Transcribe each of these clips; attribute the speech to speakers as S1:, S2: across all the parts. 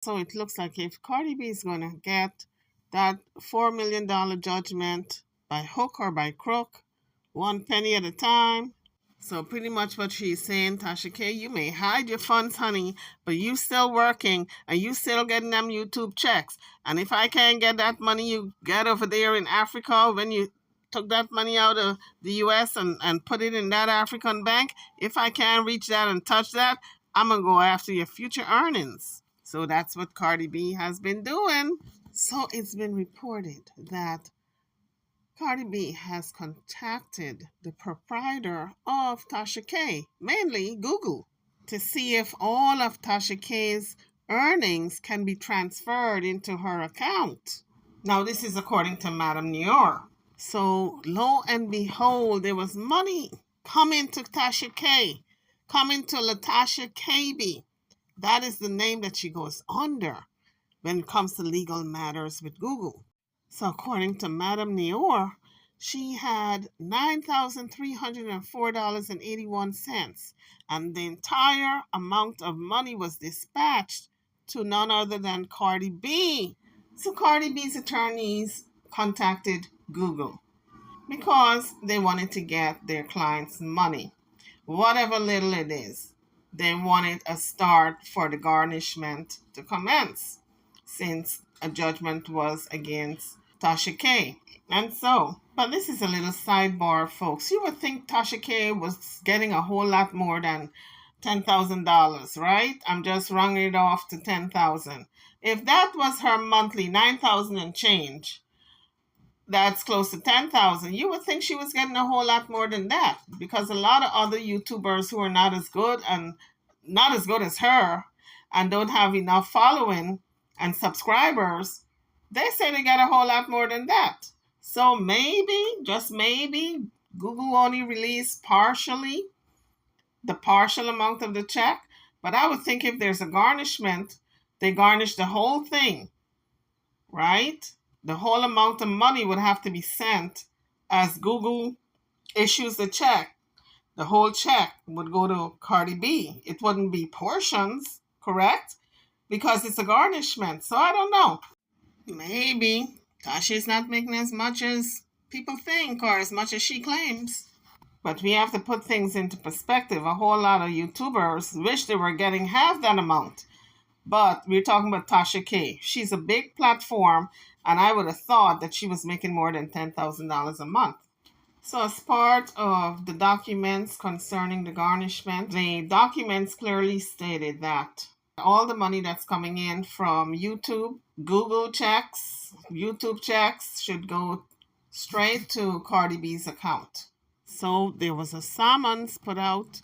S1: So it looks like if Cardi B is going to get that $4 million judgment by hook or by crook, one penny at a time. So pretty much what she's saying, Tasha K, you may hide your funds, honey, but you still working and you still getting them YouTube checks. And if I can't get that money you get over there in Africa when you took that money out of the US and put it in that African bank, if I can't reach that and touch that, I'm going to go after your future earnings. So that's what Cardi B has been doing. So it's been reported that Cardi B has contacted the proprietor of Tasha K, mainly Google, to see if all of Tasha K's earnings can be transferred into her account. Now, this is according to Madame Nior. So, lo and behold, there was money coming to Tasha K, coming to Latasha KB. That is the name that she goes under when it comes to legal matters with Google. So according to Madame Nior, she had $9,304.81, and the entire amount of money was dispatched to none other than Cardi B. So Cardi B's attorneys contacted Google because they wanted to get their clients' money, whatever little it is. They wanted a start for the garnishment to commence, since a judgment was against Tasha K. And so, but this is a little sidebar, folks. You would think Tasha K was getting a whole lot more than $10,000, right? I'm just rounding it off to 10,000. If that was her monthly 9,000 and change, that's close to 10,000. You would think she was getting a whole lot more than that, because a lot of other YouTubers who are not as good as her and don't have enough following and subscribers, they say they get a whole lot more than that. So maybe, just maybe, Google only released the partial amount of the check. But I would think if there's a garnishment, they garnish the whole thing, right? The whole amount of money would have to be sent as Google issues the check. The whole check would go to Cardi B. It wouldn't be portions, correct? Because it's a garnishment. So I don't know. Maybe Tasha's not making as much as people think or as much as she claims. But we have to put things into perspective. A whole lot of YouTubers wish they were getting half that amount. But we're talking about Tasha K. She's a big platform, and I would have thought that she was making more than $10,000 a month. So as part of the documents concerning the garnishment, the documents clearly stated that all the money that's coming in from YouTube, Google checks, YouTube checks should go straight to Cardi B's account. So there was a summons put out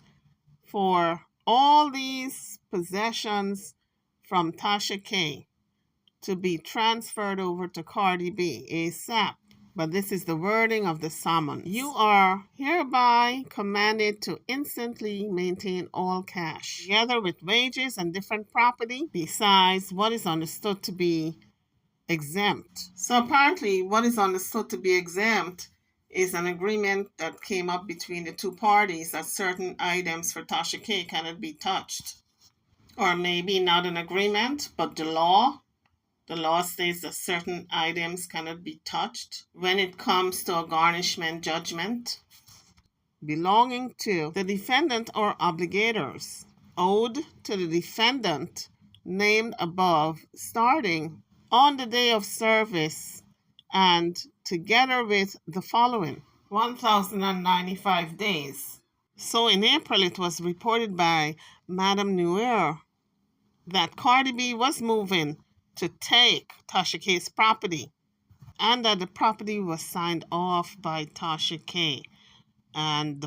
S1: for all these possessions from Tasha K to be transferred over to Cardi B ASAP. But this is the wording of the summons. You are hereby commanded to instantly maintain all cash, together with wages and different property, besides what is understood to be exempt. So apparently what is understood to be exempt is an agreement that came up between the two parties that certain items for Tasha K cannot be touched. Or maybe not an agreement, but the law. The law states that certain items cannot be touched when it comes to a garnishment judgment belonging to the defendant or obligators owed to the defendant named above, starting on the day of service and together with the following 1,095 days. So in April, it was reported by Madame Nior that Cardi B was moving to take Tasha K's property, and that the property was signed off by Tasha K. And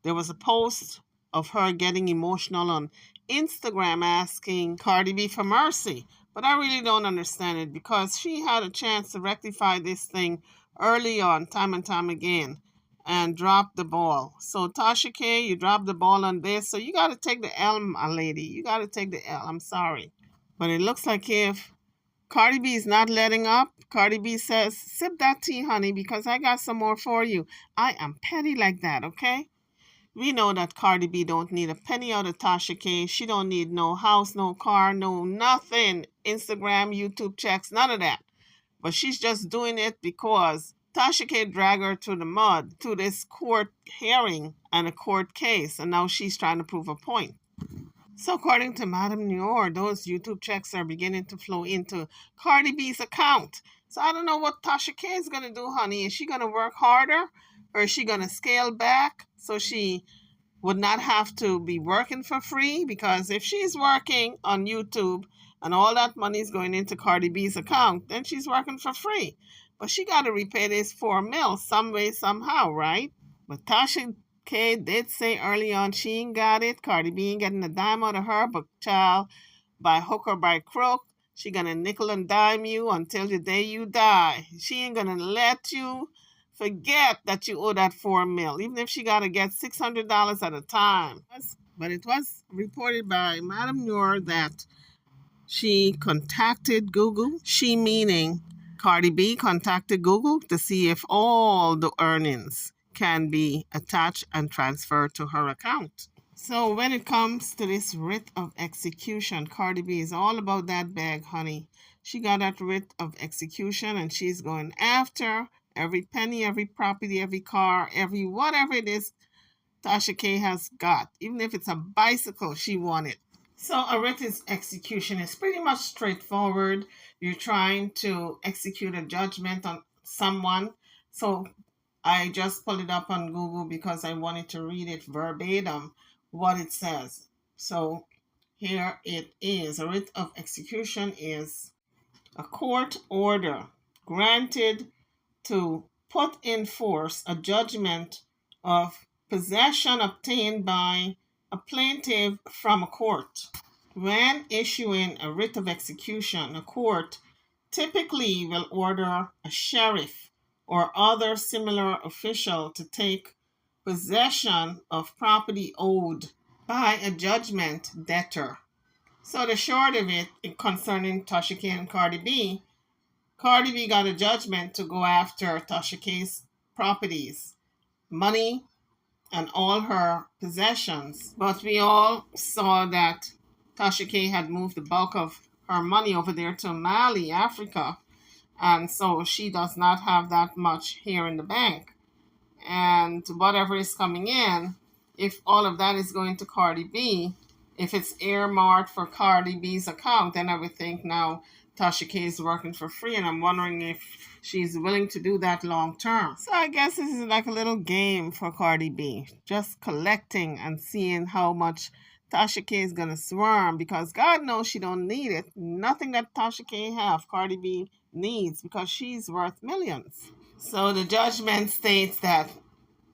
S1: there was a post of her getting emotional on Instagram asking Cardi B for mercy. But I really don't understand it, because she had a chance to rectify this thing early on, time and time again, and dropped the ball. So Tasha K, you dropped the ball on this, so you got to take the L, my lady. You got to take the L. I'm sorry. But it looks like if Cardi B is not letting up, Cardi B says, sip that tea, honey, because I got some more for you. I am petty like that, okay? We know that Cardi B don't need a penny out of Tasha K. She don't need no house, no car, no nothing. Instagram, YouTube checks, none of that. But she's just doing it because Tasha K dragged her to the mud, to this court hearing and a court case, and now she's trying to prove a point. So according to Madame Noor, those YouTube checks are beginning to flow into Cardi B's account. So I don't know what Tasha K is going to do, honey. Is she going to work harder or is she going to scale back so she would not have to be working for free? Because if she's working on YouTube and all that money is going into Cardi B's account, then she's working for free. But she got to repay this 4 mil some way, somehow, right? But Tasha K did say early on she ain't got it. Cardi B ain't getting a dime out of her, but child, by hook or by crook, she gonna nickel and dime you until the day you die. She ain't gonna let you forget that you owe that 4 mil, even if she gotta get $600 at a time. But it was reported by Madame Noor that she contacted Google. She meaning Cardi B contacted Google to see if all the earnings can be attached and transferred to her account. So when it comes to this writ of execution, Cardi B is all about that bag, honey. She got that writ of execution and she's going after every penny, every property, every car, every whatever it is Tasha K has got. Even if it's a bicycle, she won it. So a writ of execution is pretty much straightforward. You're trying to execute a judgment on someone. So I just pulled it up on Google because I wanted to read it verbatim, what it says. So here it is. A writ of execution is a court order granted to put in force a judgment of possession obtained by a plaintiff from a court. When issuing a writ of execution, a court typically will order a sheriff or other similar official to take possession of property owed by a judgment debtor. So the short of it concerning Tasha K and Cardi B got a judgment to go after Tasha K's properties, money, and all her possessions. But we all saw that Tasha K had moved the bulk of her money over there to Mali, Africa, and so she does not have that much here in the bank. And whatever is coming in, if all of that is going to Cardi B, if it's earmarked for Cardi B's account, then I would think now Tasha K is working for free, and I'm wondering if she's willing to do that long term. So I guess this is like a little game for Cardi B, just collecting and seeing how much Tasha K is gonna swarm, because God knows she don't need it. Nothing that Tasha K have, Cardi B needs, because she's worth millions. So the judgment states that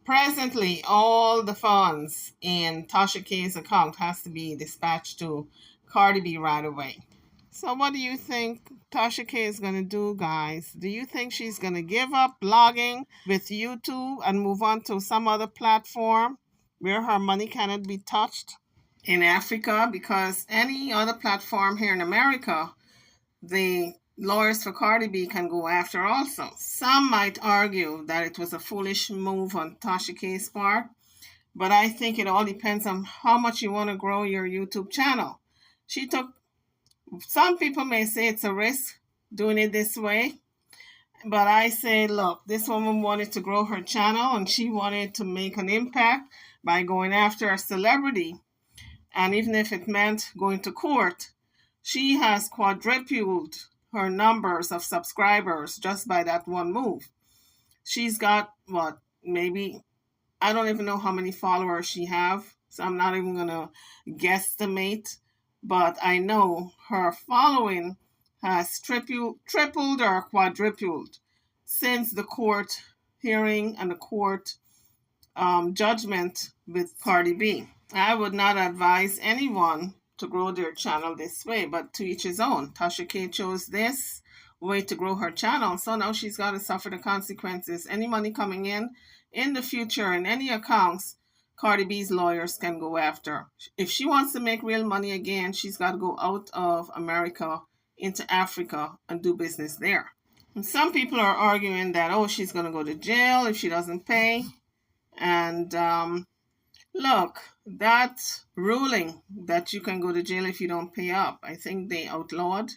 S1: presently all the funds in Tasha K's account has to be dispatched to Cardi B right away. So what do you think Tasha K is going to do, guys? Do you think she's going to give up blogging with YouTube and move on to some other platform where her money cannot be touched in Africa? Because any other platform here in America, the lawyers for Cardi B can go after also. Some might argue that it was a foolish move on Tasha K's part, but I think it all depends on how much you want to grow your YouTube channel. Some people may say it's a risk doing it this way, but I say, look, this woman wanted to grow her channel and she wanted to make an impact by going after a celebrity. And even if it meant going to court, she has quadrupled her numbers of subscribers just by that one move. She's got what, maybe, I don't even know how many followers she have, so I'm not even going to guesstimate, but I know her following has tripled or quadrupled since the court hearing and the court judgment with Cardi B. I would not advise anyone to grow their channel this way, but to each his own. Tasha K chose this way to grow her channel, so now she's got to suffer the consequences. Any money coming in the future in any accounts, Cardi B's lawyers can go after. If she wants to make real money again, she's got to go out of America into Africa and do business there. And some people are arguing that, oh, she's going to go to jail if she doesn't pay. And Look, that ruling that you can go to jail if you don't pay up, I think they outlawed.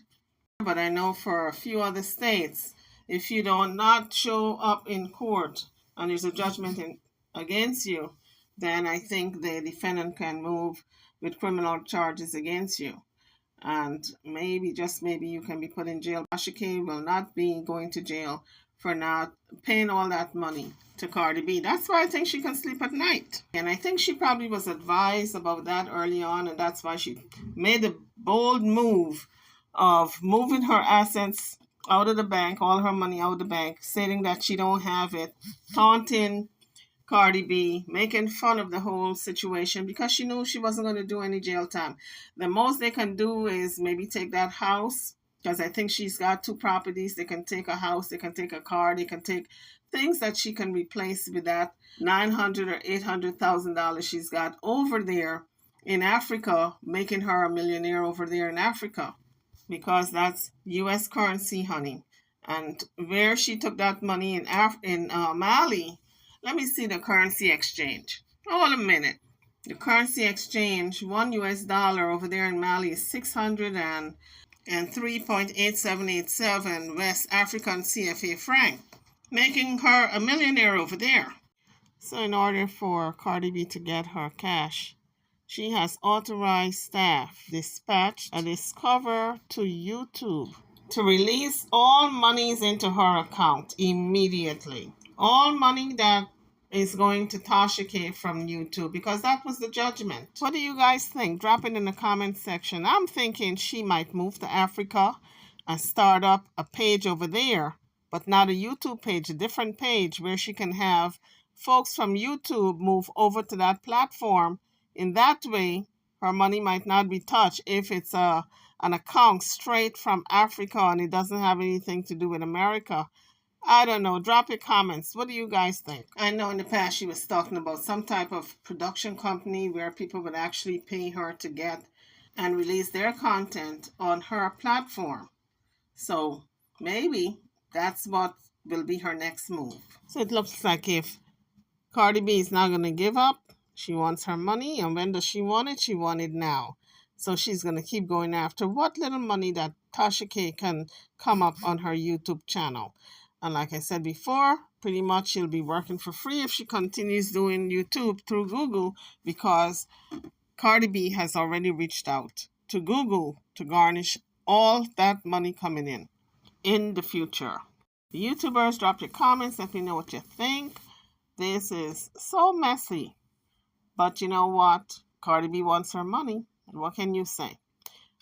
S1: But I know for a few other states, if you don't not show up in court and there's a judgment against you, then I think the defendant can move with criminal charges against you. And maybe, just maybe, you can be put in jail. Tasha K will not be going to jail for not paying all that money to Cardi B. That's why I think she can sleep at night. And I think she probably was advised about that early on, and that's why she made the bold move of moving her assets out of the bank, all her money out of the bank, saying that she don't have it, taunting Cardi B, making fun of the whole situation because she knew she wasn't going to do any jail time. The most they can do is maybe take that house, because I think she's got two properties. They can take a house, they can take a car, they can take things that she can replace with that $900,000 or $800,000 she's got over there in Africa, making her a millionaire over there in Africa, because that's U.S. currency, honey. And where she took that money in Mali, let me see the currency exchange. Hold a minute. The currency exchange, one US dollar over there in Mali is 603.8787 West African CFA franc, making her a millionaire over there. So in order for Cardi B to get her cash, she has authorized staff dispatched a discover to YouTube to release all monies into her account immediately. All money that is going to Tasha K from YouTube, because that was the judgment. What do you guys think? Drop it in the comment section. I'm thinking she might move to Africa and start up a page over there, but not a YouTube page, a different page where she can have folks from YouTube move over to that platform. In that way, her money might not be touched if it's an account straight from Africa and it doesn't have anything to do with America. I don't know. Drop your comments. What do you guys think? I know in the past she was talking about some type of production company where people would actually pay her to get and release their content on her platform. So maybe that's what will be her next move. So it looks like if Cardi B is not going to give up, she wants her money. And when does she want it? She wants it now. So she's going to keep going after what little money that Tasha K can come up on her YouTube channel. And like I said before, pretty much she'll be working for free if she continues doing YouTube through Google, because Cardi B has already reached out to Google to garnish all that money coming in the future. YouTubers, drop your comments. Let me know what you think. This is so messy. But you know what? Cardi B wants her money. And what can you say?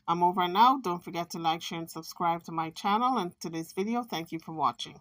S1: I'm over now. Don't forget to like, share, and subscribe to my channel and to this video. Thank you for watching.